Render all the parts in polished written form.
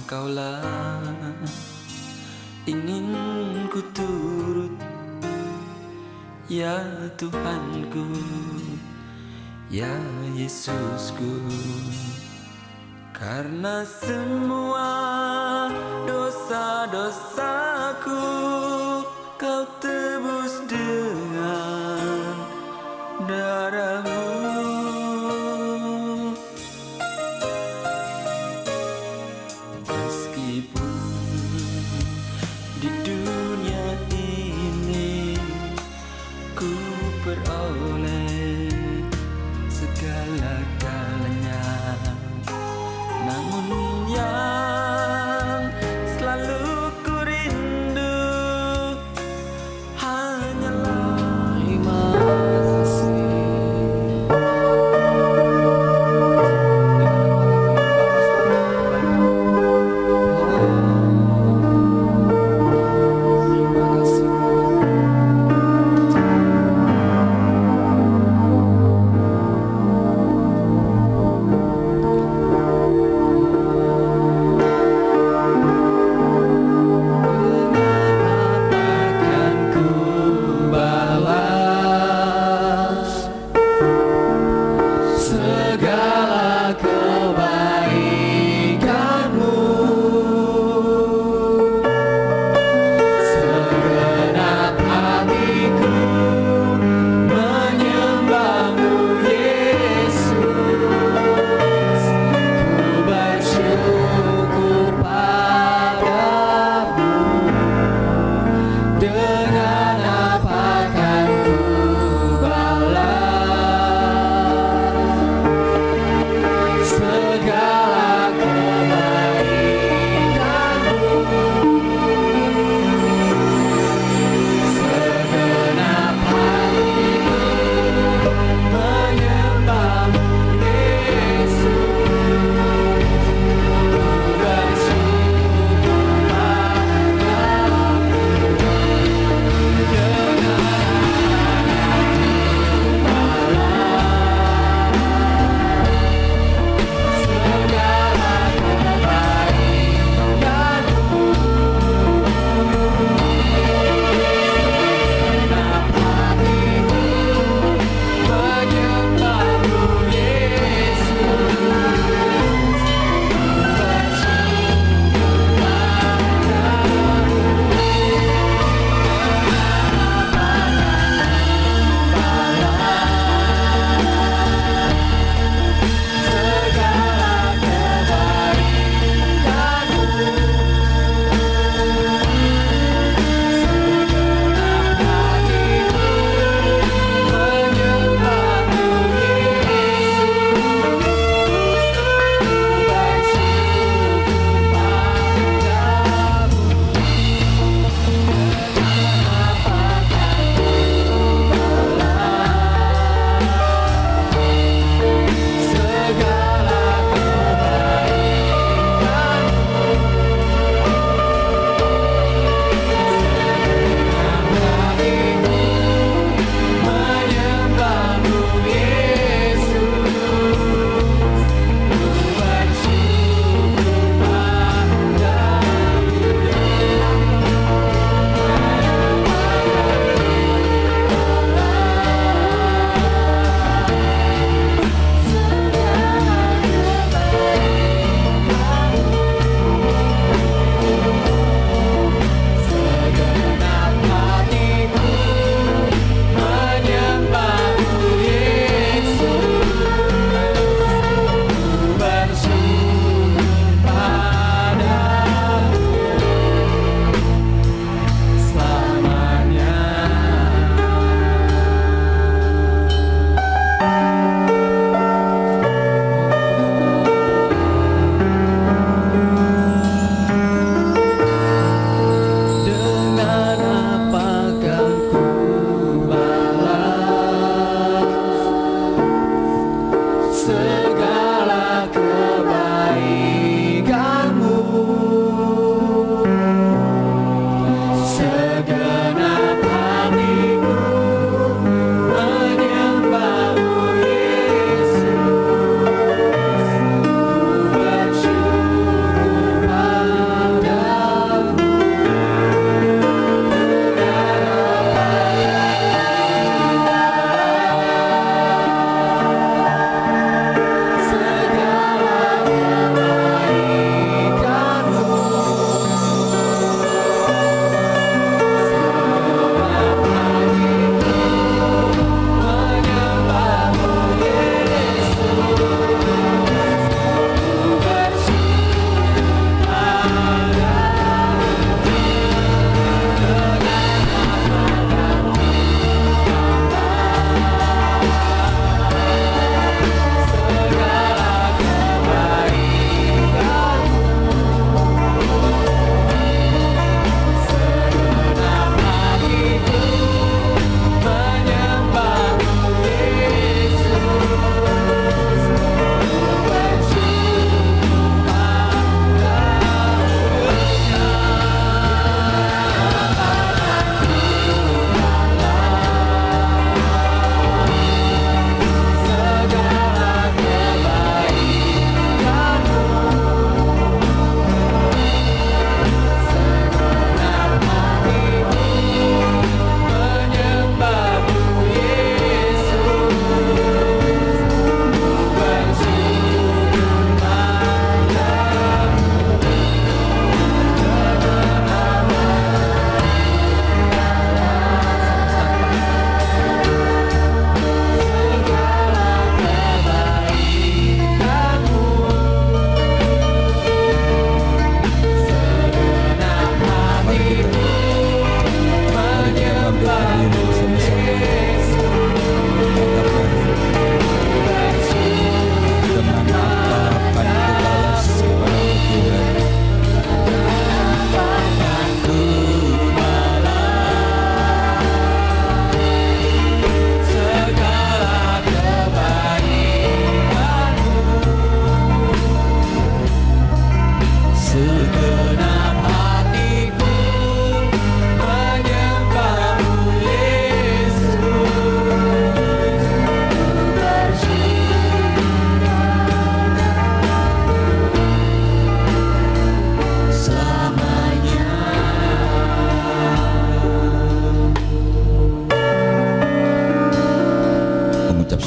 Engkaulah ingin ku turut, ya Tuhanku, ya Yesusku. Karena semua dosa-dosaku Kau tebus dengan darah-Mu. Meskipun di dunia ini ku peroleh segala-galanya, namun yang selalu ku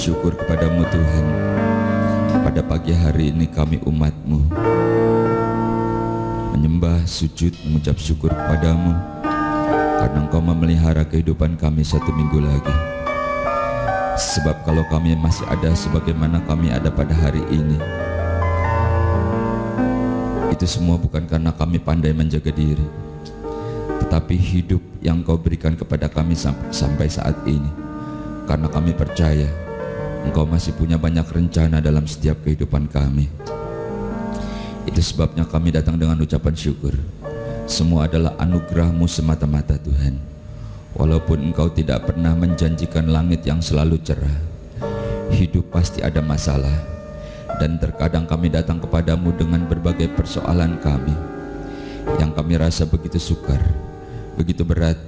syukur kepadamu Tuhan. Pada pagi hari ini kami umat-Mu menyembah, sujud, mengucap syukur kepadamu karena Engkau memelihara kehidupan kami satu minggu lagi. Sebab kalau kami masih ada sebagaimana kami ada pada hari ini, itu semua bukan karena kami pandai menjaga diri, tetapi hidup yang Kau berikan kepada kami sampai saat ini. Karena kami percaya Engkau masih punya banyak rencana dalam setiap kehidupan kami. Itu sebabnya kami datang dengan ucapan syukur. Semua adalah anugerah-Mu semata-mata Tuhan. Walaupun Engkau tidak pernah menjanjikan langit yang selalu cerah, hidup pasti ada masalah. Dan terkadang kami datang kepadamu dengan berbagai persoalan kami yang kami rasa begitu sukar, begitu berat,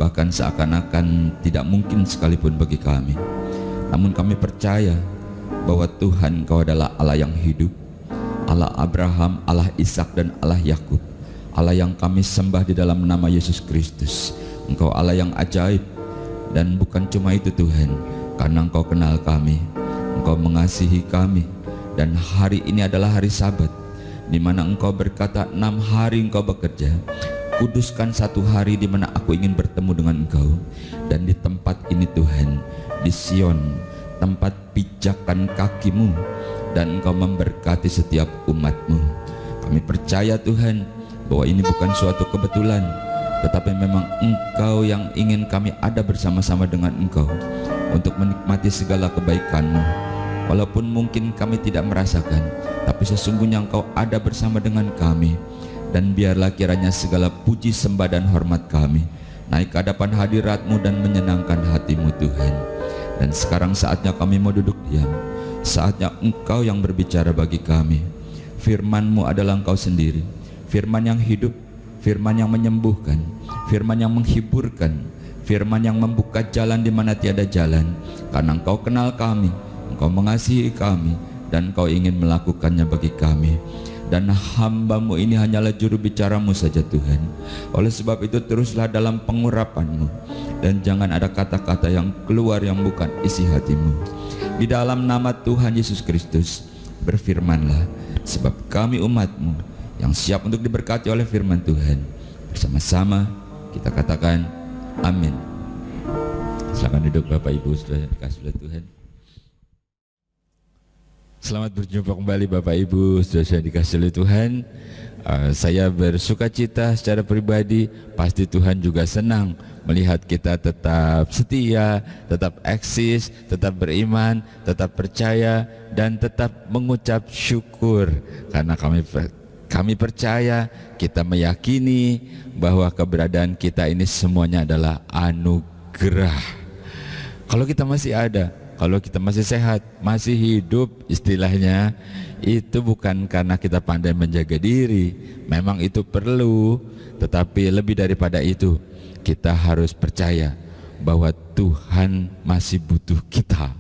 bahkan seakan-akan tidak mungkin sekalipun bagi kami. Namun kami percaya bahwa Tuhan Engkau adalah Allah yang hidup, Allah Abraham, Allah Ishak dan Allah Yakub, Allah yang kami sembah di dalam nama Yesus Kristus. Engkau Allah yang ajaib. Dan bukan cuma itu Tuhan, karena Engkau kenal kami, Engkau mengasihi kami. Dan hari ini adalah hari Sabat, di mana Engkau berkata 6 hari Engkau bekerja. Kuduskan 1 hari di mana aku ingin bertemu dengan Engkau. Dan di tempat ini Tuhan, di Sion, tempat pijakan kakimu, dan Engkau memberkati setiap umat-Mu. Kami percaya Tuhan bahwa ini bukan suatu kebetulan, tetapi memang Engkau yang ingin kami ada bersama-sama dengan Engkau untuk menikmati segala kebaikan-Mu. Walaupun mungkin kami tidak merasakan, tapi sesungguhnya Engkau ada bersama dengan kami. Dan biarlah kiranya segala puji, sembah dan hormat kami naik ke hadapan hadirat-Mu dan menyenangkan hati-Mu Tuhan. Dan sekarang saatnya kami mau duduk diam. Saatnya Engkau yang berbicara bagi kami. Firman-Mu adalah Engkau sendiri, firman yang hidup, firman yang menyembuhkan, firman yang menghiburkan, firman yang membuka jalan di mana tiada jalan. Karena Engkau kenal kami, Engkau mengasihi kami, dan Engkau ingin melakukannya bagi kami. Dan hamba-Mu ini hanyalah juru bicara-Mu saja Tuhan. Oleh sebab itu teruslah dalam pengurapan-Mu, dan jangan ada kata-kata yang keluar yang bukan isi hati-Mu. Di dalam nama Tuhan Yesus Kristus, berfirmanlah, sebab kami umat-Mu yang siap untuk diberkati oleh firman Tuhan. Bersama-sama kita katakan amin. Silakan duduk Bapak Ibu saudara dikasih oleh Tuhan. Selamat berjumpa kembali Bapak Ibu saudara dikasih oleh Tuhan. Saya bersuka cita secara pribadi, pasti Tuhan juga senang melihat kita tetap setia, tetap eksis, tetap beriman, tetap percaya, dan tetap mengucap syukur. Karena kami percaya, kita meyakini bahwa keberadaan kita ini semuanya adalah anugerah. Kalau kita masih ada, kalau kita masih sehat, masih hidup istilahnya, itu bukan karena kita pandai menjaga diri. Memang itu perlu, tetapi lebih daripada itu, kita harus percaya bahwa Tuhan masih butuh kita.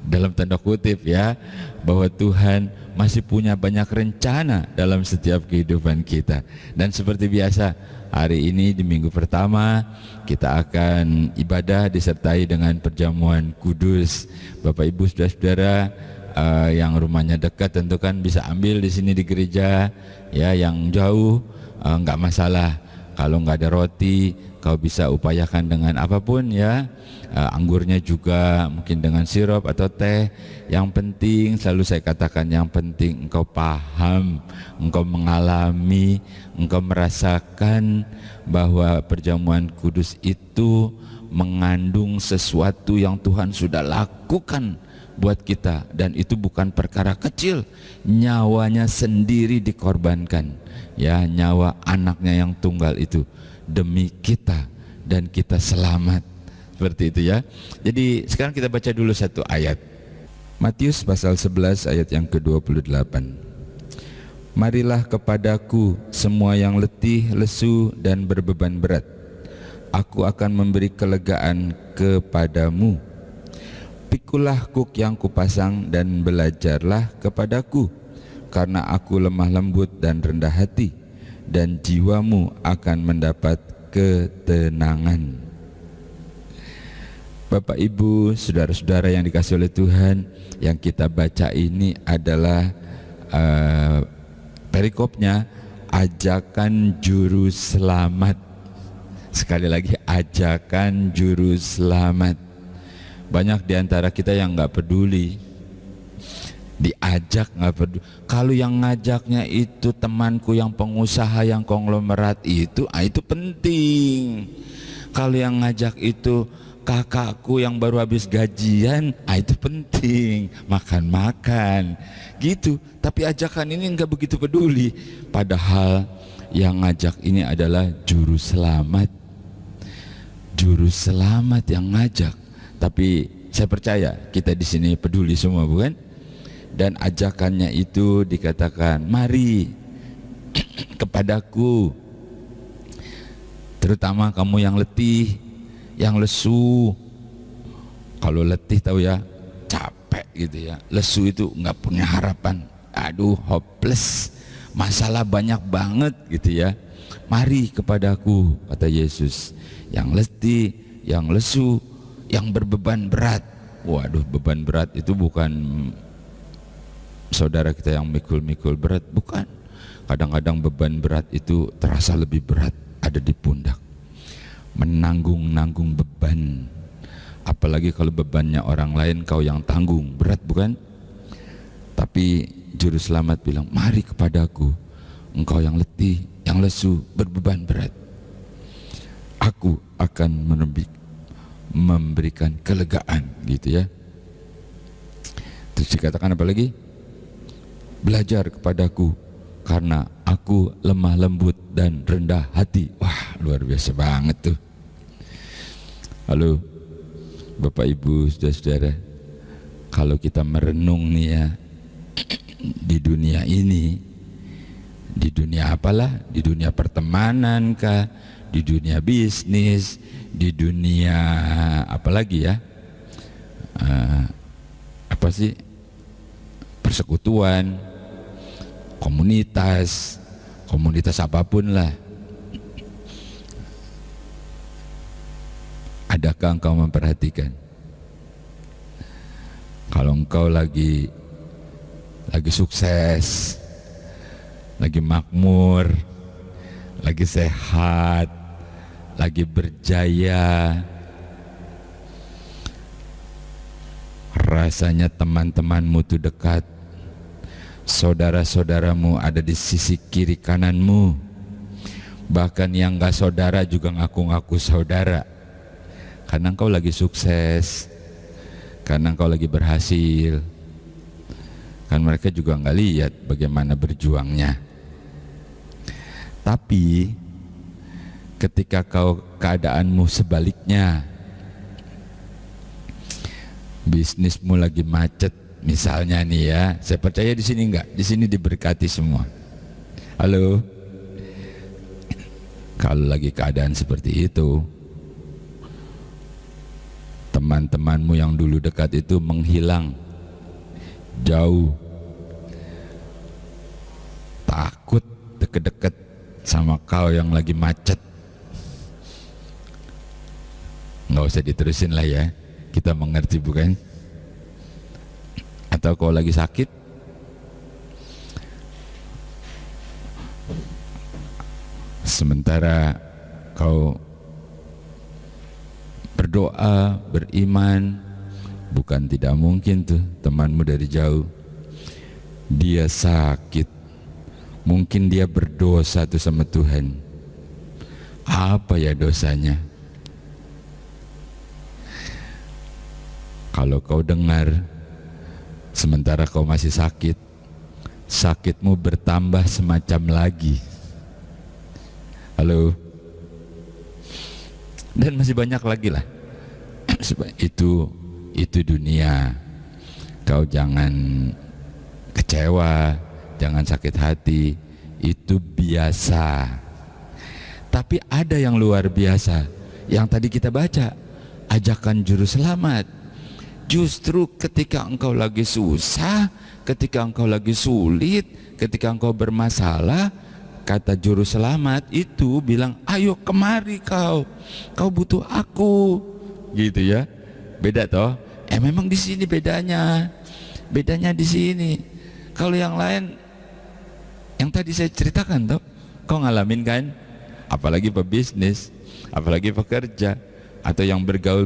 Dalam tanda kutip ya, bahwa Tuhan masih punya banyak rencana dalam setiap kehidupan kita. Dan seperti biasa, hari ini di minggu pertama kita akan ibadah disertai dengan perjamuan kudus. Bapak Ibu saudara-saudara yang rumahnya dekat tentu kan bisa ambil di sini di gereja. Ya, yang jauh nggak masalah. Kalau nggak ada roti, kau bisa upayakan dengan apapun ya. Anggurnya juga mungkin dengan sirup atau teh. Yang penting, selalu saya katakan, yang penting engkau paham, engkau mengalami, engkau merasakan bahwa perjamuan kudus itu mengandung sesuatu yang Tuhan sudah lakukan buat kita. Dan itu bukan perkara kecil, nyawanya sendiri dikorbankan, ya, nyawa anaknya yang tunggal itu demi kita, dan kita selamat. Seperti itu ya. Jadi sekarang kita baca dulu satu ayat, Matius pasal 11 ayat yang ke-28. Marilah kepadaku semua yang letih, lesu dan berbeban berat, aku akan memberi kelegaan kepadamu. Pikulah kuk yang kupasang dan belajarlah kepadaku, karena aku lemah lembut dan rendah hati, dan jiwamu akan mendapat ketenangan. Bapak Ibu, saudara-saudara yang dikasih oleh Tuhan, yang kita baca ini adalah perikopnya ajakan juru selamat. Sekali lagi, ajakan juru selamat. Banyak di antara kita yang nggak peduli, diajak nggak peduli. Kalau yang ngajaknya itu temanku yang pengusaha yang konglomerat itu penting. Kalau yang ngajak itu kakakku yang baru habis gajian, itu penting, makan-makan gitu. Tapi ajakan ini nggak begitu peduli. Padahal yang ngajak ini adalah juru selamat. Juru selamat yang ngajak. Tapi saya percaya kita di sini peduli semua, bukan? Dan ajakannya itu dikatakan, mari kepadaku, terutama kamu yang letih, yang lesu. Kalau letih tahu ya, capek gitu ya. Lesu itu nggak punya harapan, aduh hopeless, masalah banyak banget gitu ya. Mari kepadaku, kata Yesus, yang letih, yang lesu, yang berbeban berat. Waduh, beban berat itu bukan saudara kita yang mikul-mikul berat, bukan. Kadang-kadang beban berat itu terasa lebih berat ada di pundak. Menanggung-nanggung beban, apalagi kalau bebannya orang lain kau yang tanggung, berat bukan? Tapi juru selamat bilang, mari kepadaku, engkau yang letih, yang lesu, berbeban berat, aku akan memberikan kelegaan, gitu ya. Terus dikatakan apa lagi? Belajar kepadaku karena aku lemah lembut dan rendah hati. Wah, luar biasa banget tuh. Halo Bapak Ibu, saudara-saudara, kalau kita merenung nih ya, di dunia ini, di dunia apalah, di dunia pertemanan kah, di dunia bisnis, di dunia apalagi ya, apa sih, persekutuan, komunitas apapun lah. Adakah engkau memperhatikan kalau engkau lagi sukses, lagi makmur, lagi sehat, lagi berjaya, rasanya teman-temanmu tuh dekat, saudara-saudaramu ada di sisi kiri kananmu, bahkan yang gak saudara juga ngaku-ngaku saudara, karena engkau lagi sukses, karena engkau lagi berhasil. Kan mereka juga nggak lihat bagaimana berjuangnya. Tapi ketika keadaanmu sebaliknya, bisnismu lagi macet misalnya nih ya, saya percaya di sini enggak, di sini diberkati semua. Halo, kalau lagi keadaan seperti itu, teman-temanmu yang dulu dekat itu menghilang, jauh, takut deket-deket sama kau yang lagi macet. Nggak usah diterusin lah ya, kita mengerti bukan? Atau kau lagi sakit, sementara kau berdoa, beriman, bukan tidak mungkin tuh temanmu dari jauh, dia sakit, mungkin dia berdosa tuh sama Tuhan. Apa ya dosanya? Kalau kau dengar, sementara kau masih sakit, sakitmu bertambah semacam lagi. Halo, dan masih banyak lagi lah. Itu dunia. Kau jangan kecewa, jangan sakit hati, itu biasa. Tapi ada yang luar biasa, yang tadi kita baca, ajakan juru selamat. Justru ketika engkau lagi susah, ketika engkau lagi sulit, ketika engkau bermasalah, kata juru selamat itu bilang, ayo kemari kau butuh aku, gitu ya. Beda toh? Memang di sini bedanya. Bedanya di sini. Kalau yang lain, yang tadi saya ceritakan toh, kau ngalamin kan? Apalagi pebisnis, apalagi pekerja, atau yang bergaul,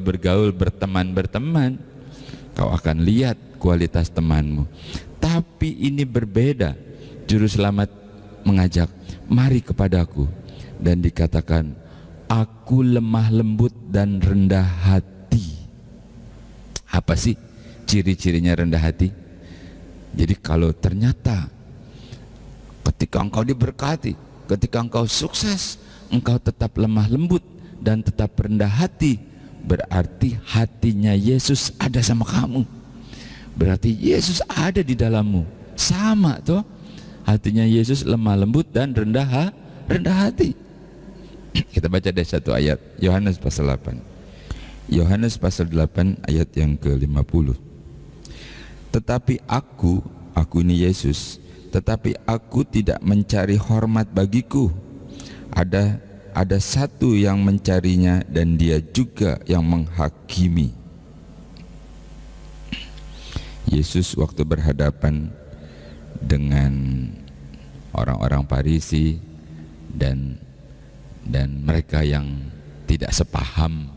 berteman, kau akan lihat kualitas temanmu. Tapi ini berbeda. Juru selamat mengajak, mari kepadaku, dan dikatakan, aku lemah lembut dan rendah hati. Apa sih ciri-cirinya rendah hati? Jadi kalau ternyata ketika engkau diberkati, ketika engkau sukses, engkau tetap lemah lembut dan tetap rendah hati, berarti hatinya Yesus ada sama kamu. Berarti Yesus ada di dalammu. Sama toh, hatinya Yesus lemah lembut dan rendah hati. Kita baca deh satu ayat, Yohanes pasal 8. Yohanes pasal 8 ayat yang ke-50. Tetapi aku ini Yesus, tetapi aku tidak mencari hormat bagiku. Ada satu yang mencarinya, dan dia juga yang menghakimi. Yesus waktu berhadapan dengan orang-orang Farisi dan mereka yang tidak sepaham,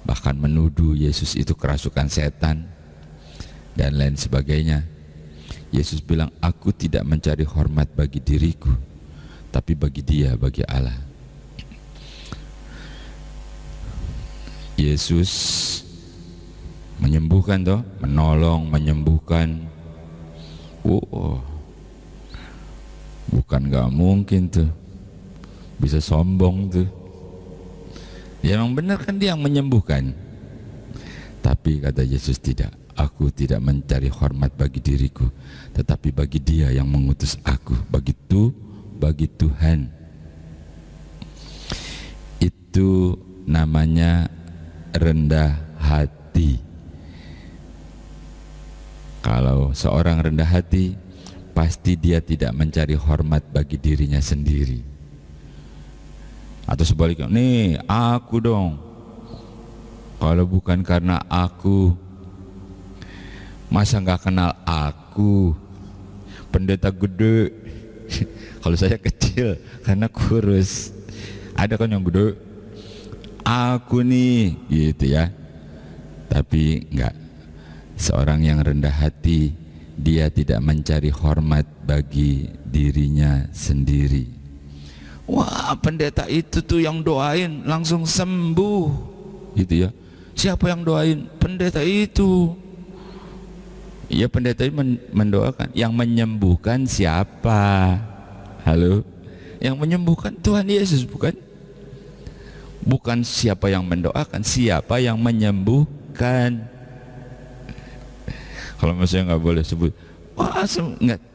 bahkan menuduh Yesus itu kerasukan setan dan lain sebagainya, Yesus bilang, aku tidak mencari hormat bagi diriku, tapi bagi Dia, bagi Allah. Yesus menyembuhkan toh, menolong, menyembuhkan. Bukan gak mungkin tuh bisa sombong tuh. Ya memang benar kan dia yang menyembuhkan. Tapi kata Yesus, tidak, aku tidak mencari hormat bagi diriku, tetapi bagi Dia yang mengutus aku, bagi Tuhan. Itu namanya rendah hati. Kalau seorang rendah hati, pasti dia tidak mencari hormat bagi dirinya sendiri. Atau sebaliknya, nih aku dong, kalau bukan karena aku, masa nggak kenal aku, pendeta gede. Kalau saya kecil karena kurus, ada kan yang gede, aku nih gitu ya. Tapi enggak, seorang yang rendah hati, dia tidak mencari hormat bagi dirinya sendiri. Wah, pendeta itu tuh yang doain langsung sembuh gitu ya. Siapa yang doain? Pendeta itu. Ya, pendeta itu mendoakan. Yang menyembuhkan siapa? Halo? Yang menyembuhkan Tuhan Yesus, bukan? Bukan siapa yang mendoakan, siapa yang menyembuhkan. Kalau misalnya nggak boleh sebut,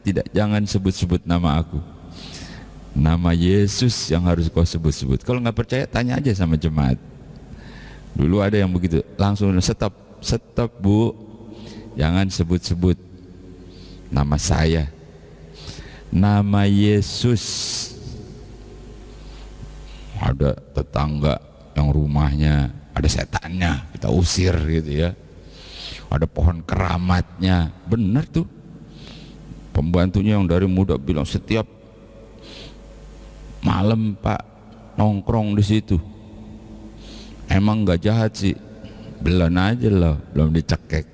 tidak, jangan sebut-sebut nama aku. Nama Yesus yang harus kau sebut-sebut. Kalau nggak percaya, tanya aja sama jemaat. Dulu ada yang begitu, langsung stop bu, jangan sebut-sebut nama saya, nama Yesus. Ada tetangga yang rumahnya ada setannya, kita usir gitu ya. Ada pohon keramatnya, benar tuh. Pembantunya yang dari muda bilang, setiap malam Pak nongkrong di situ. Emang nggak jahat sih, belum aja loh, belum dicekek.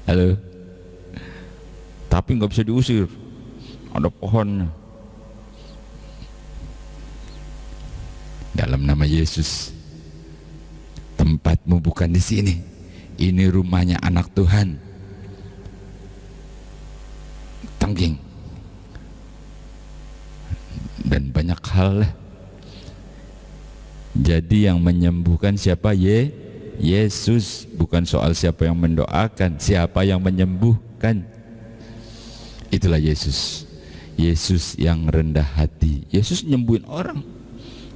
Halo, tapi nggak bisa diusir, ada pohonnya. Dalam nama Yesus, tempatmu bukan di sini. Ini rumahnya anak Tuhan. Tangging. Dan banyak hal lah. Jadi yang menyembuhkan siapa? Yesus. Bukan soal siapa yang mendoakan, siapa yang menyembuhkan. Itulah Yesus. Yesus yang rendah hati. Yesus nyembuhin orang.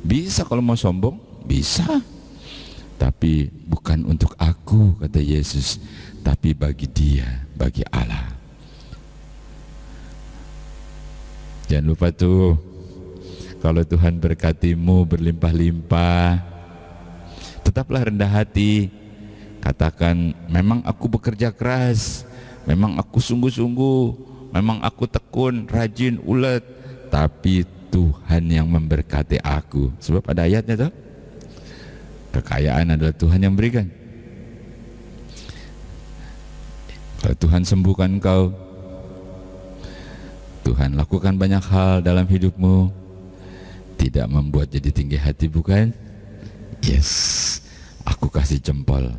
Bisa kalau mau sombong, bisa. Tapi bukan untuk aku, kata Yesus, tapi bagi Dia, bagi Allah. Jangan lupa tuh, kalau Tuhan berkatimu berlimpah-limpah, tetaplah rendah hati, Katakan, memang aku bekerja keras, memang aku sungguh-sungguh, memang aku tekun, rajin, ulet, tapi Tuhan yang memberkati aku. Sebab ada ayatnya tuh, kekayaan adalah Tuhan yang berikan. Kalau Tuhan sembuhkan engkau, Tuhan lakukan banyak hal dalam hidupmu, tidak membuat jadi tinggi hati, bukan? Yes, aku kasih jempol,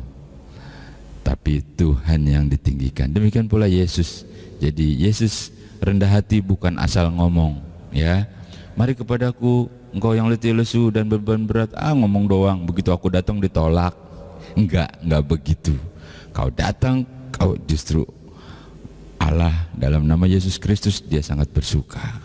tapi Tuhan yang ditinggikan. Demikian pula Yesus. Jadi Yesus rendah hati bukan asal ngomong, ya. Mari kepadaku engkau yang letih lesu dan beban berat, ngomong doang. Begitu aku datang ditolak. Enggak begitu. Kau datang, kau justru Allah dalam nama Yesus Kristus, dia sangat bersuka.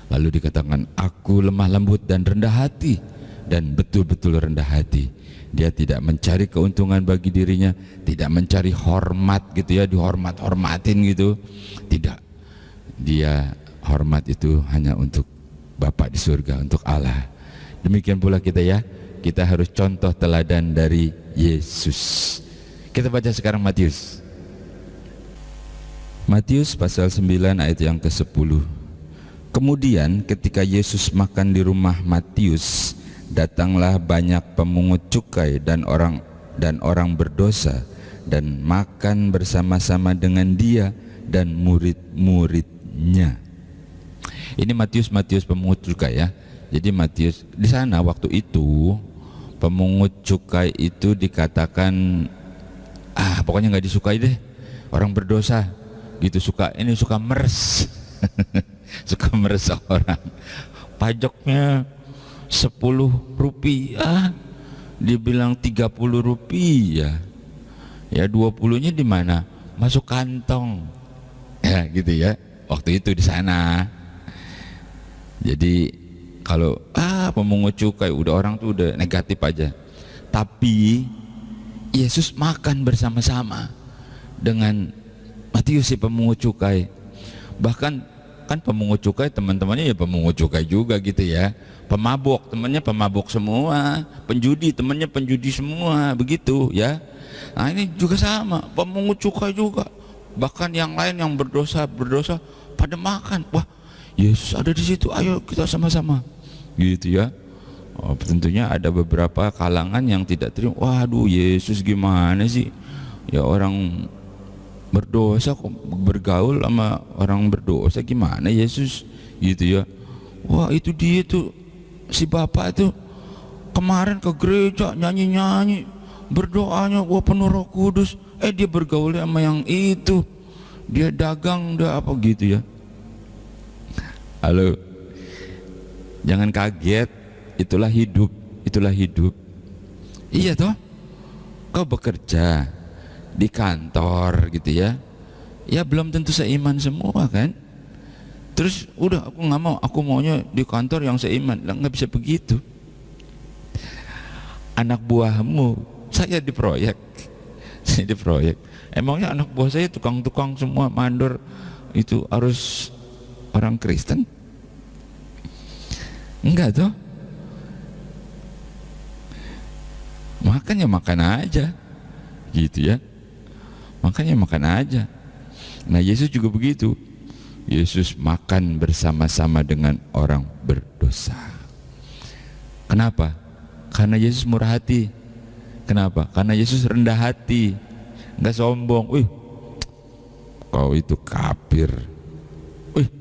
Lalu dikatakan, aku lemah lembut dan rendah hati, dan betul-betul rendah hati. Dia tidak mencari keuntungan bagi dirinya, tidak mencari hormat gitu ya, dihormat-hormatin gitu. Tidak. Dia hormat itu hanya untuk Bapa di surga, untuk Allah. Demikian pula kita ya, kita harus contoh teladan dari Yesus. Kita baca sekarang Matius. Matius pasal 9 ayat yang ke-10. Kemudian ketika Yesus makan di rumah Matius, datanglah banyak pemungut cukai dan orang berdosa dan makan bersama-sama dengan dia dan murid-muridnya. Ini Matius pemungut cukai ya. Jadi Matius di sana waktu itu pemungut cukai itu dikatakan pokoknya nggak disukai deh, orang berdosa gitu, suka meres. Suka meres orang. Pajaknya 10 rupiah, dibilang 30 rupiah, ya 20-nya di mana? Masuk kantong, ya gitu ya. Waktu itu di sana. Jadi kalau pemungut cukai udah orang tuh udah negatif aja. Tapi Yesus makan bersama-sama dengan Matius si pemungut cukai. Bahkan kan pemungut cukai teman-temannya ya pemungut cukai juga gitu ya. Pemabok temannya pemabok semua, penjudi temannya penjudi semua, begitu ya. Nah ini juga sama, pemungut cukai juga. Bahkan yang lain yang berdosa pada makan. Wah, Yesus ada di situ, ayo kita sama-sama. Gitu ya. Tentunya ada beberapa kalangan yang tidak terima. Waduh, Yesus gimana sih? Ya orang berdosa kok bergaul sama orang berdosa, gimana Yesus gitu ya. Wah itu dia tuh, si bapak itu kemarin ke gereja nyanyi-nyanyi, berdoanya wah penuh Roh Kudus, dia bergaul sama yang itu, dia dagang udah apa gitu ya. Halo, jangan kaget, itulah hidup. Iya toh, kau bekerja di kantor gitu ya, ya belum tentu seiman semua kan. Terus udah aku nggak mau, aku maunya di kantor yang seiman. Lah nggak bisa begitu. Anak buahmu, saya di proyek, emangnya anak buah saya tukang-tukang semua mandor itu harus orang Kristen? Enggak toh. Makan ya makan aja gitu ya. Makanya makan aja. Nah Yesus juga begitu. Yesus makan bersama-sama dengan orang berdosa. Kenapa? Karena Yesus murah hati. Kenapa? Karena Yesus rendah hati, nggak sombong. Wih, kau itu kafir. Wih,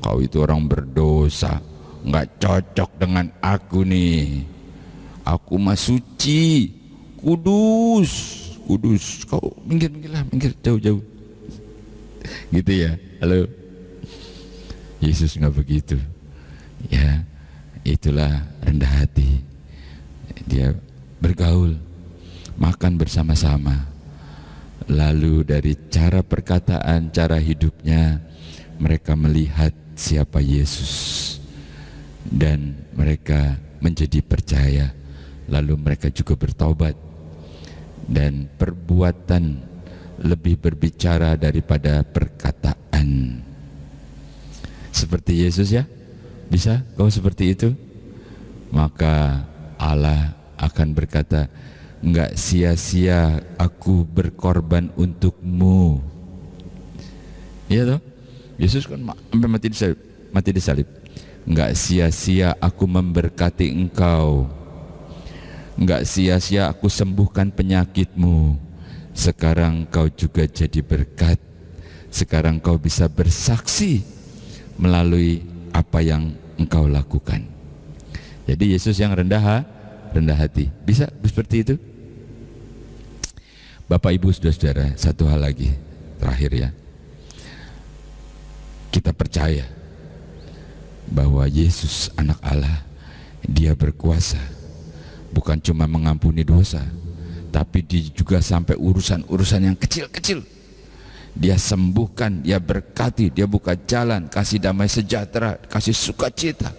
kau itu orang berdosa, nggak cocok dengan aku nih. Aku mah suci, kudus. Kau minggir jauh gitu ya. Halo, Yesus nggak begitu ya. Itulah rendah hati. Dia bergaul, makan bersama-sama, lalu dari cara perkataan, cara hidupnya mereka melihat siapa Yesus dan mereka menjadi percaya. Lalu mereka juga bertobat. Dan perbuatan lebih berbicara daripada perkataan. Seperti Yesus ya, bisa kau seperti itu? Maka Allah akan berkata, enggak sia-sia aku berkorban untukmu. Iya toh? Yesus kan sampai mati disalib. Enggak sia-sia aku memberkati engkau. Enggak sia-sia aku sembuhkan penyakitmu. Sekarang kau juga jadi berkat. Sekarang kau bisa bersaksi melalui apa yang engkau lakukan. Jadi Yesus yang rendah hati. Bisa seperti itu? Bapak Ibu saudara-saudara, satu hal lagi terakhir ya. Kita percaya bahwa Yesus anak Allah, dia berkuasa bukan cuma mengampuni dosa, tapi dia juga sampai urusan-urusan yang kecil-kecil dia sembuhkan, dia berkati, dia buka jalan, kasih damai sejahtera, kasih sukacita.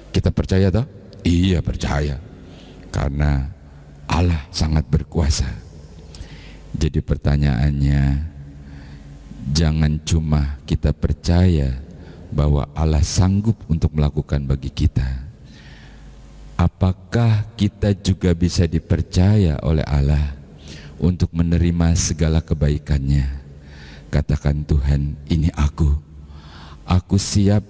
Kita percaya toh? Iya percaya, karena Allah sangat berkuasa. Jadi pertanyaannya, jangan cuma kita percaya bahwa Allah sanggup untuk melakukan bagi kita, apakah kita juga bisa dipercaya oleh Allah untuk menerima segala kebaikannya? Katakan, Tuhan, ini aku siap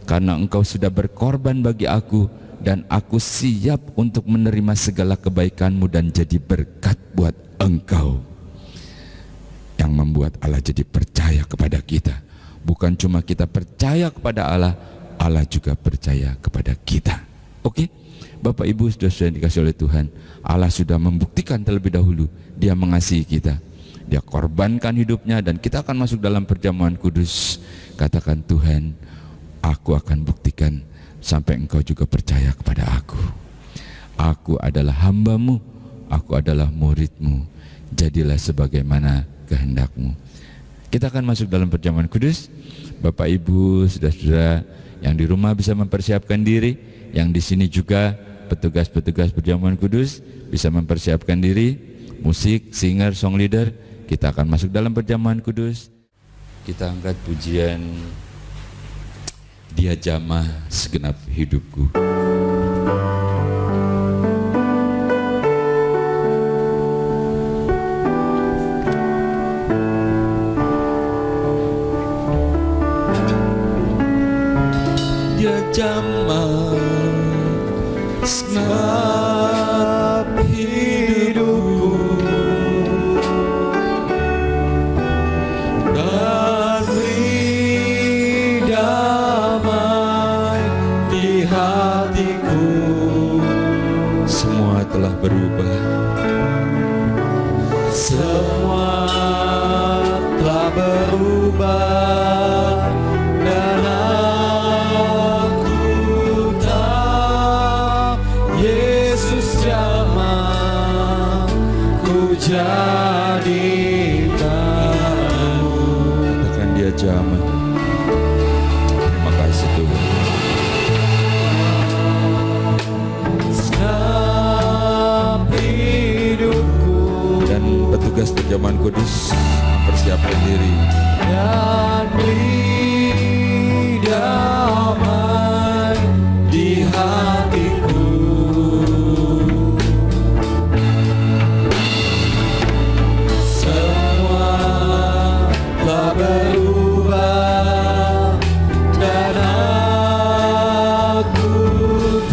karena engkau sudah berkorban bagi aku, dan aku siap untuk menerima segala kebaikanmu dan jadi berkat buat engkau. Yang membuat Allah jadi percaya kepada kita. Bukan cuma kita percaya kepada Allah, Allah juga percaya kepada kita. Oke? Bapak Ibu saudara-saudara yang dikasihi oleh Tuhan, Allah sudah membuktikan terlebih dahulu dia mengasihi kita. Dia korbankan hidupnya, dan kita akan masuk dalam perjamuan kudus. Katakan, Tuhan, aku akan buktikan sampai engkau juga percaya kepada aku. Aku adalah hambamu, aku adalah muridmu, jadilah sebagaimana kehendakmu. Kita akan masuk dalam perjamuan kudus. Bapak Ibu saudara-saudara yang di rumah bisa mempersiapkan diri, yang di sini juga petugas-petugas perjamuan kudus bisa mempersiapkan diri. Musik, singer, song leader, kita akan masuk dalam perjamuan kudus. Kita angkat pujian Dia Jamah Segenap Hidupku. Dia jamah segenap hidupku, dan beri damai di hatiku. Semua telah berubah, semua telah berubah, dan aku tahu Yesus jamah ku jadikan. katakan Dia jamah. Terima kasih Tuhan. Segenap hidupku, Dan petugas perjamuan kudus mempersiapkan diri. dan beri damai di hatiku. Semua telah berubah, dan aku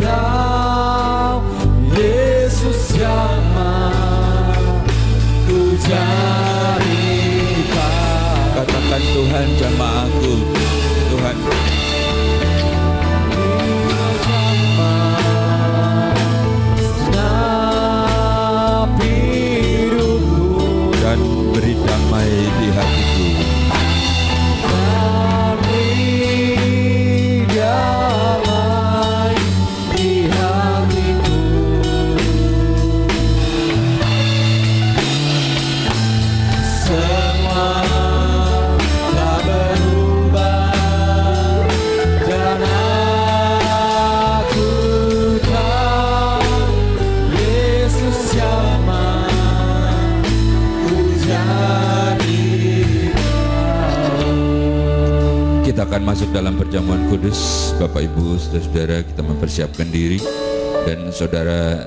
tahu Yesus jamah ku jadikan. Katakan, Tuhan jamah aku. Tuhan, Segenap hidupku, dan beri damai di hatiku. dan beri damai di hatiku. Semua telah berubah, dan aku tahu Yesus jamah ku jadikan. Kita akan masuk dalam perjamuan kudus. Bapak Ibu saudara-saudara, kita mempersiapkan diri. Dan saudara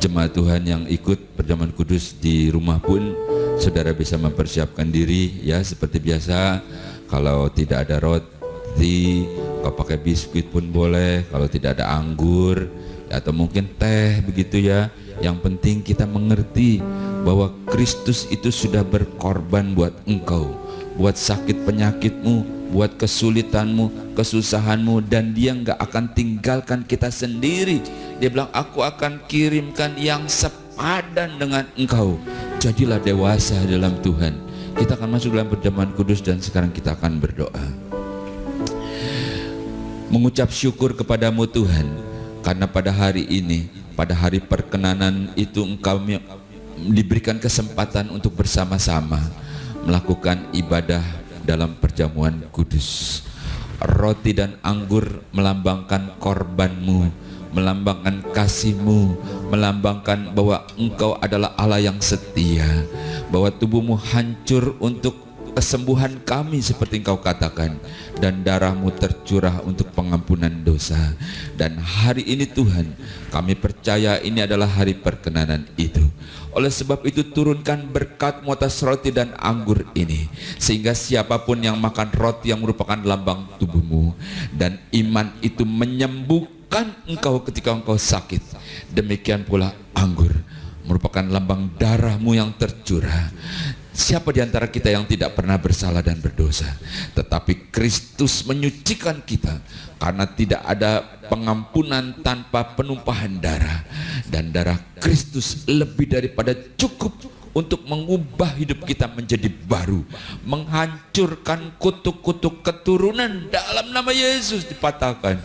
Jemaat Tuhan yang ikut perjamuan kudus di rumah pun saudara bisa mempersiapkan diri ya seperti biasa. Kalau tidak ada roti, kalau pakai biskuit pun boleh. Kalau tidak ada anggur atau mungkin teh begitu ya. Yang penting kita mengerti bahwa Kristus itu sudah berkorban buat engkau, buat sakit penyakitmu, buat kesulitanmu, kesusahanmu, dan Dia nggak akan tinggalkan kita sendiri. Dia bilang, aku akan kirimkan yang sepadan dengan engkau. Jadilah dewasa dalam Tuhan. Kita akan masuk dalam perjamuan kudus dan sekarang kita akan berdoa. Mengucap syukur kepadamu Tuhan, karena pada hari ini, pada hari perkenanan itu engkau diberikan kesempatan untuk bersama-sama melakukan ibadah dalam perjamuan kudus. Roti dan anggur melambangkan korbanmu, melambangkan kasihmu, melambangkan bahwa engkau adalah Allah yang setia, bahwa tubuhmu hancur untuk kesembuhan kami seperti engkau katakan, dan darahmu tercurah untuk pengampunan dosa. Dan hari ini Tuhan, kami percaya ini adalah hari perkenanan itu. Oleh sebab itu turunkan berkat-Mu atas roti dan anggur ini, sehingga siapapun yang makan roti yang merupakan lambang tubuh-Mu, dan iman itu menyembuhkan engkau ketika engkau sakit, demikian pula anggur merupakan lambang darah-Mu yang tercurah. Siapa di antara kita yang tidak pernah bersalah dan berdosa? Tetapi Kristus menyucikan kita, karena tidak ada pengampunan tanpa penumpahan darah. Dan darah Kristus lebih daripada cukup untuk mengubah hidup kita menjadi baru, menghancurkan kutuk-kutuk keturunan dalam nama Yesus dipatahkan,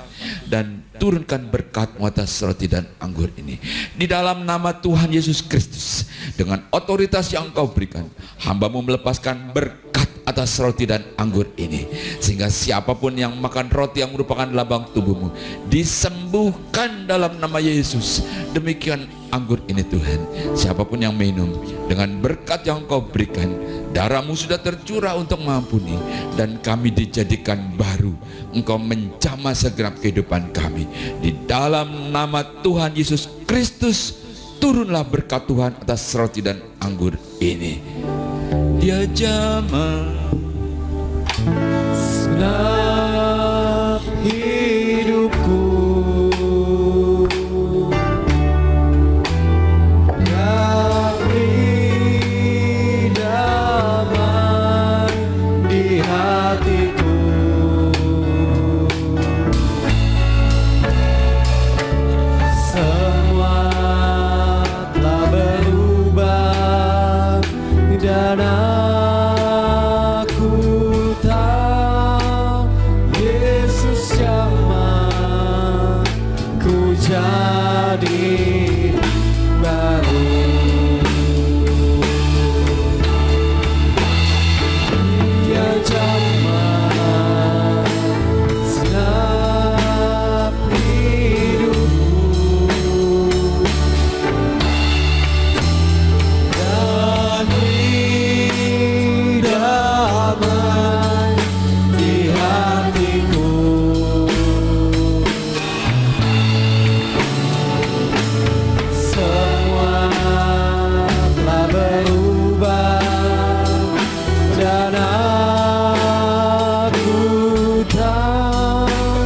dan turunkan berkat-Mu atas roti dan anggur ini. Di dalam nama Tuhan Yesus Kristus, dengan otoritas yang Engkau berikan, hamba-Mu melepaskan berkat atas roti dan anggur ini, sehingga siapapun yang makan roti yang merupakan lambang tubuh-Mu disembuhkan dalam nama Yesus. Demikian anggur ini Tuhan, siapapun yang minum dengan berkat yang Engkau berikan, darah-Mu sudah tercurah untuk mengampuni, dan kami dijadikan baru. Engkau menjamah segenap kehidupan kami. Di dalam nama Tuhan Yesus Kristus, turunlah berkat Tuhan atas roti dan anggur ini. Dia jamah segenap hidupku, damai damai di hatiku. Semua telah berubah dan aku tahu Yesus jamah ku jadi baru. Dia jamah segenap hidupku, damai damai di hatiku. Semua telah berubah dan aku tahu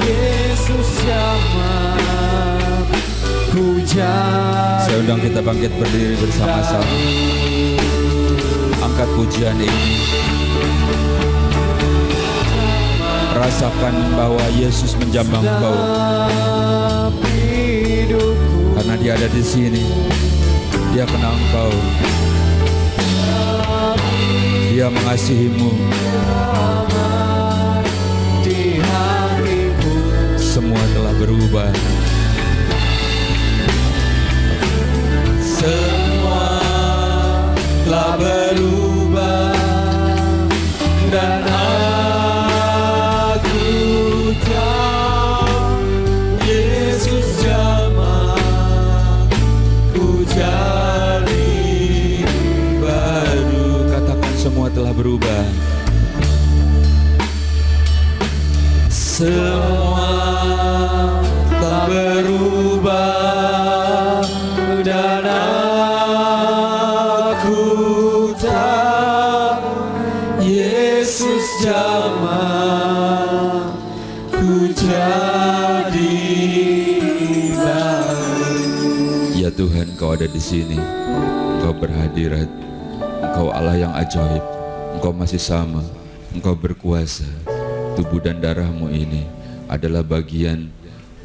Yesus jamah ku jadi. Saya undang kita bangkit berdiri bersama-sama. Angkat pujian ini. Rasakan bahwa Yesus menjamah engkau, karena Dia ada di sini. Dia kenal engkau. Dia mengasihimu. Semua telah berubah. Semua telah berubah dan aku tahu Yesus jamah ku jadi baru. Katakan semua telah berubah. Semua telah berubah Tuhan, Engkau ada di sini. Engkau berhadirat. Engkau Allah yang ajaib. Engkau masih sama. Engkau berkuasa. Tubuh dan darah-Mu ini adalah bagian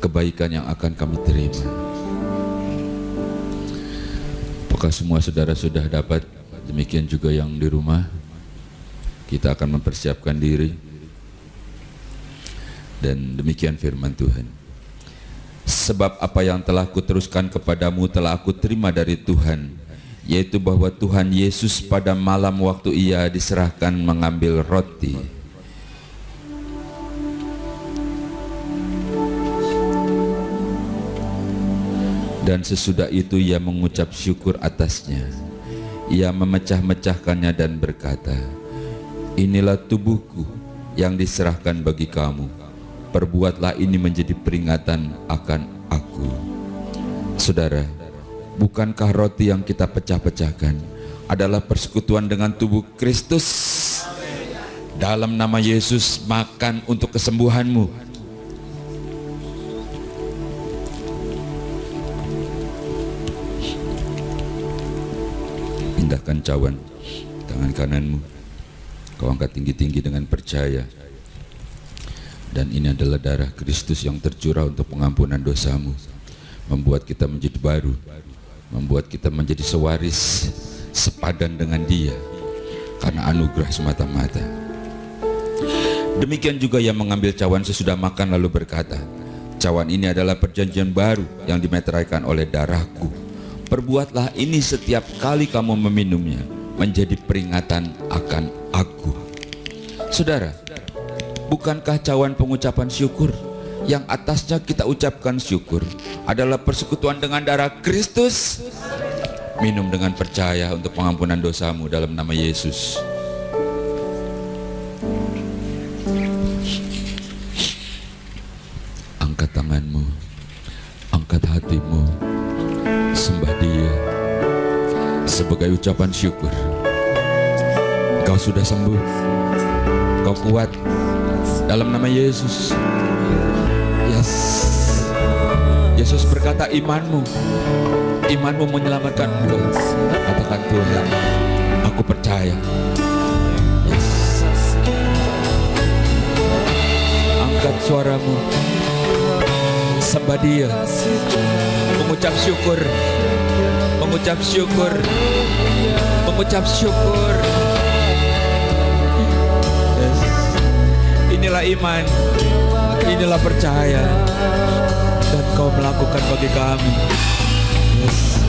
kebaikan yang akan kami terima. Apakah semua saudara sudah dapat? Demikian juga yang di rumah. Kita akan mempersiapkan diri. Dan demikian firman Tuhan. Sebab apa yang telah kuteruskan kepadamu telah aku terima dari Tuhan, yaitu bahwa Tuhan Yesus pada malam waktu Ia diserahkan mengambil roti, dan sesudah itu Ia mengucap syukur atasnya. Ia memecah-mecahkannya dan berkata, inilah tubuhku yang diserahkan bagi kamu. Perbuatlah ini menjadi peringatan akan aku. Saudara, bukankah roti yang kita pecah-pecahkan adalah persekutuan dengan tubuh Kristus? Dalam nama Yesus, makan untuk kesembuhanmu. Pindahkan cawan tangan kananmu. Kau angkat tinggi-tinggi dengan percaya. Dan ini adalah darah Kristus yang tercurah untuk pengampunan dosamu, membuat kita menjadi baru, membuat kita menjadi sewaris, sepadan dengan Dia, karena anugerah semata-mata. Demikian juga Ia mengambil cawan sesudah makan lalu berkata, cawan ini adalah perjanjian baru yang dimeteraikan oleh darahku. Perbuatlah ini setiap kali kamu meminumnya, menjadi peringatan akan aku. Saudara, bukankah cawan pengucapan syukur yang atasnya kita ucapkan syukur adalah persekutuan dengan darah Kristus? Minum dengan percaya untuk pengampunan dosamu dalam nama Yesus. Angkat tanganmu, angkat hatimu, sembah Dia sebagai ucapan syukur. Kau sudah sembuh, kau kuat dalam nama Yesus. Yes. Yesus berkata, imanmu menyelamatkan engkau. Katakan, Tuhan, aku percaya. Yes. Angkat suaramu, sembah Dia, mengucap syukur, mengucap syukur, mengucap syukur. Yes. Inilah iman, inilah percaya, dan Kau melakukan bagi kami. Yes.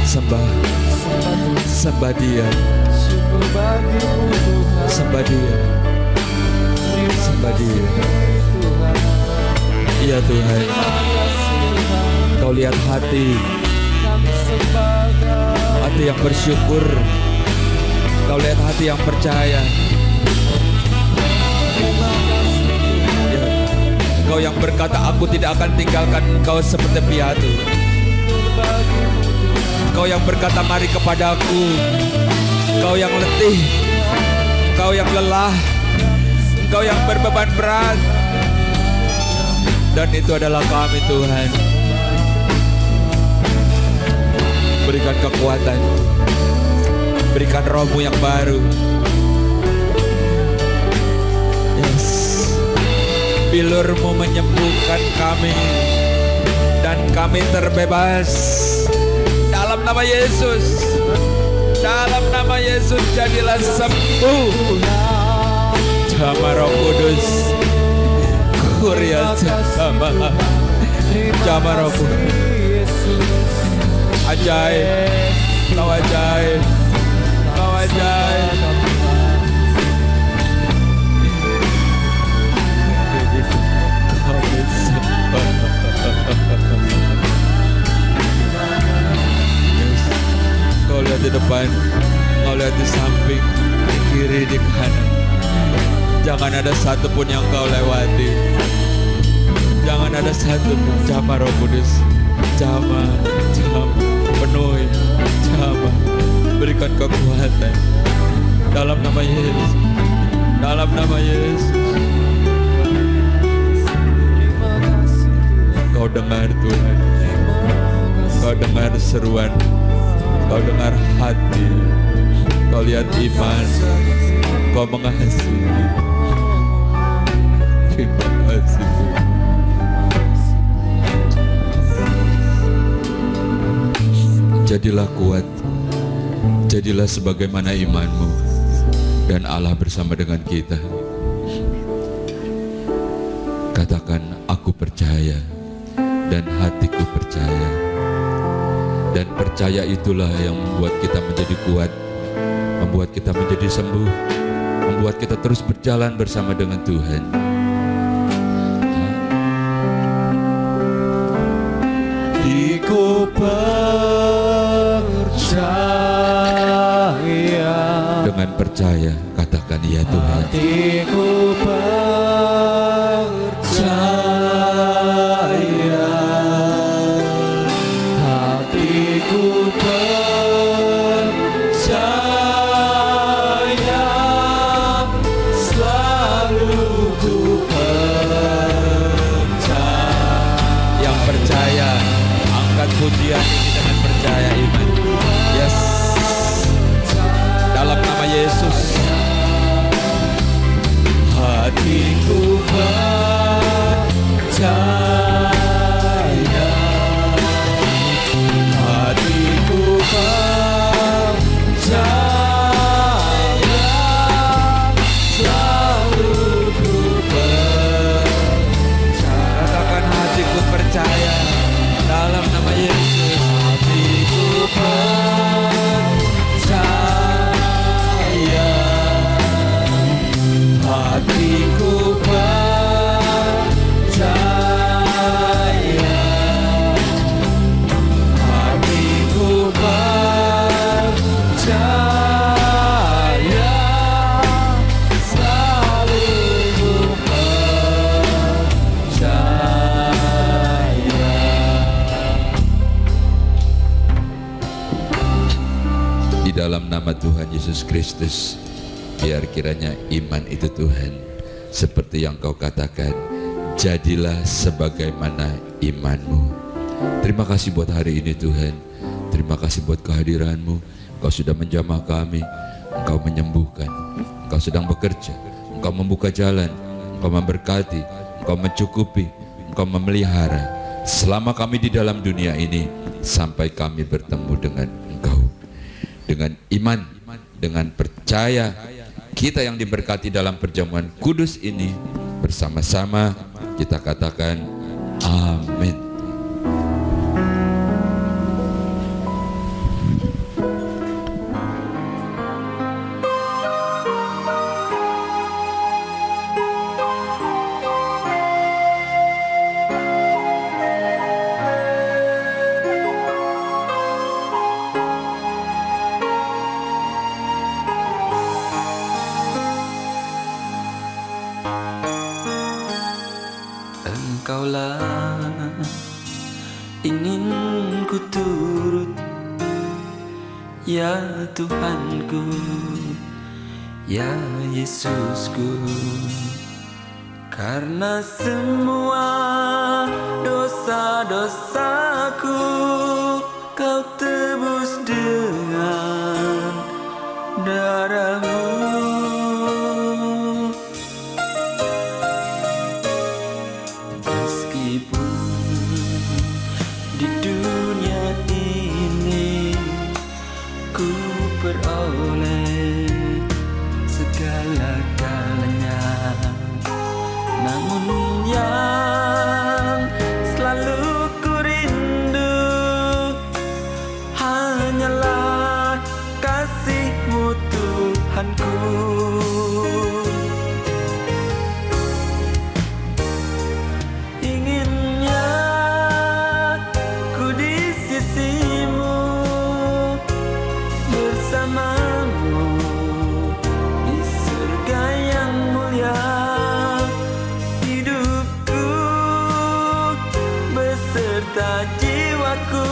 Sembah, sembah Dia, sembah Dia, sembah Dia. Iya Tuhan, Kau lihat hati yang bersyukur, Kau lihat hati yang percaya. Kau yang berkata, aku tidak akan tinggalkan engkau seperti piatu. Kau yang berkata, mari kepadaku, Kau yang letih, Kau yang lelah, Kau yang berbeban berat. Dan itu adalah kami, Tuhan. Berikan kekuatan, berikan Roh-Mu yang baru. Yes. Bilur-Mu menyembuhkan kami, dan kami terbebas. Dalam nama Yesus, dalam nama Yesus, jadilah sembuh. Jama Roh Kudus, Kuria Jama, Jama Roh Kudus. Ajaib, Kau ajaib, Kau ajaib. Kau lihat di depan, Kau lihat di samping, di kiri, di kanan. Jangan ada satupun yang Kau lewati. Jangan ada satupun. Jama Roh Kudus, jama, penuhi, jama. Berikan kekuatan dalam nama Yesus, dalam nama Yesus. Kau dengar Tuhan, Kau dengar seruan, kau dengar hati, kau lihat iman, kau mengasihi. Terima kasih Tuhan. Jadilah kuat, jadilah sebagaimana imanmu, dan Allah bersama dengan kita. Katakan, aku percaya, dan hatiku percaya. Dan percaya itulah yang membuat kita menjadi kuat, membuat kita menjadi sembuh, membuat kita terus berjalan bersama dengan Tuhan. Ku percaya. Dengan percaya, katakan ya Tuhan. Hatiku percaya. Hatiku percaya. Selalu ku percaya. Yang percaya, angkat pujian ini dengan percaya iman. Yes. Dalam nama Yesus. Hatiku percaya. Hatiku percaya. Selalu ku percaya. Katakan, hatiku percaya. Dalam nama Yesus. Hatiku percaya. Hatiku percaya. Hatiku percaya. Selalu ku percaya. Di dalam nama Tuhan Yesus Kristus, biar kiranya iman itu Tuhan, seperti yang kau katakan, jadilah sebagaimana imanmu. Terima kasih buat hari ini Tuhan. Terima kasih buat kehadiranmu. Engkau sudah menjamah kami, Engkau menyembuhkan, Engkau sedang bekerja, Engkau membuka jalan, Engkau memberkati, Engkau mencukupi, Engkau memelihara selama kami di dalam dunia ini, sampai kami bertemu dengan Engkau. Dengan iman, dengan percaya, kita yang diberkati dalam perjamuan kudus ini, bersama-sama kita katakan amin. Engkaulah ingin ku turut, ya Tuhanku, ya Yesusku. Karena semua dosa-dosaku Kau tebus dengan darah-Mu. Di dunia ini ku peroleh segala-galanya, namun yang selalu ku rindu hanyalah kasih-Mu Tuhanku. Jiwaku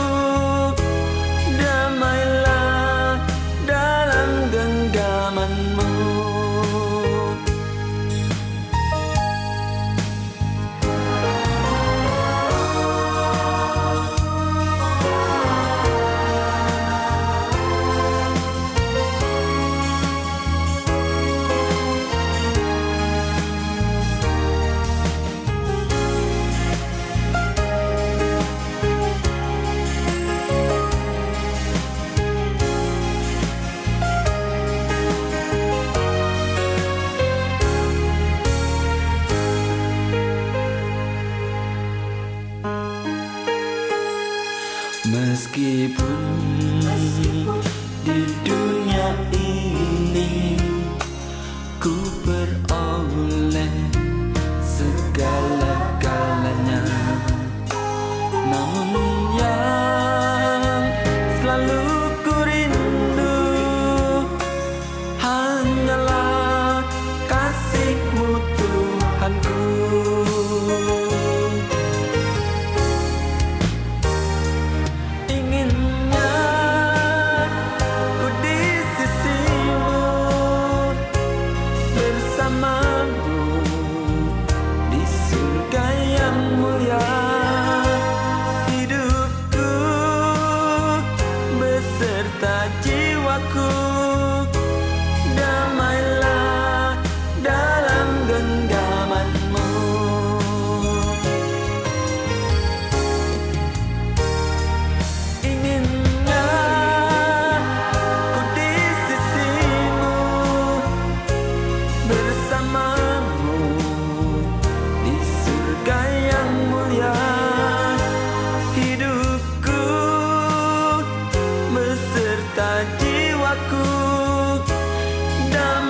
damailah dalam genggaman-Mu. dunia ini ku peroleh segala-galanya, namun yang selalu ku rindu hanyalah kasih-Mu Tuhanku. Inginnya ku di sisi-Mu, bersama-Mu di surga yang mulia. Hidupku beserta jiwaku damailah dalam genggaman-Mu. Inginnya ku di sisi-Mu, bersama-Mu di surga yang mulia. Hidupku beserta jiwaku damailah